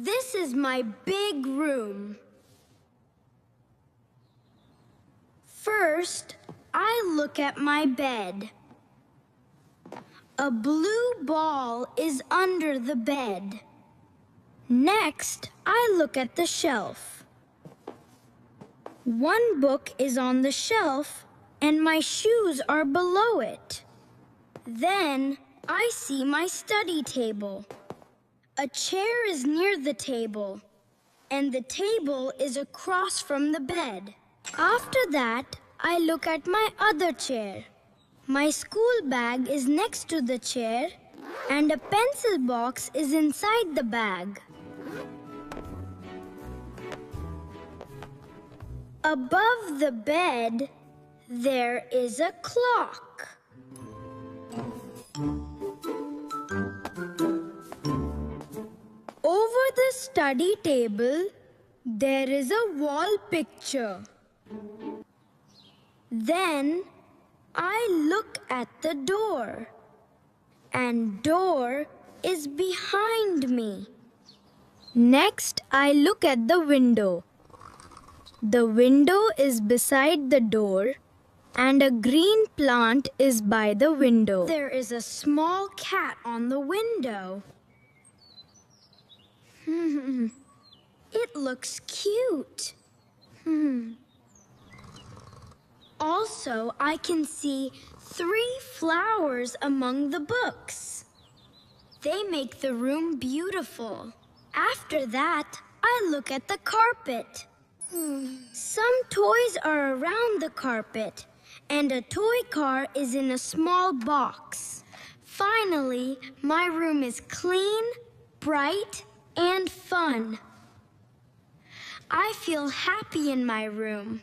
This is my big room. First, I look at my bed. A blue ball is under the bed. Next, I look at the shelf. One book is on the shelf and my shoes are below it. Then, I see my study table. A chair is near the table, and the table is across from the bed. After that, I look at my other chair. My school bag is next to the chair, and a pencil box is inside the bag. Above the bed, there is a clock. Over the study table, there is a wall picture. Then, I look at the door, and door is behind me. Next, I look at the window. The window is beside the door, and a green plant is by the window. There is a small cat on the window. It looks cute. Also, I can see 3 flowers among the books. They make the room beautiful. After that, I look at the carpet. Some toys are around the carpet, and a toy car is in a small box. Finally, my room is clean, bright, and fun. I feel happy in my room.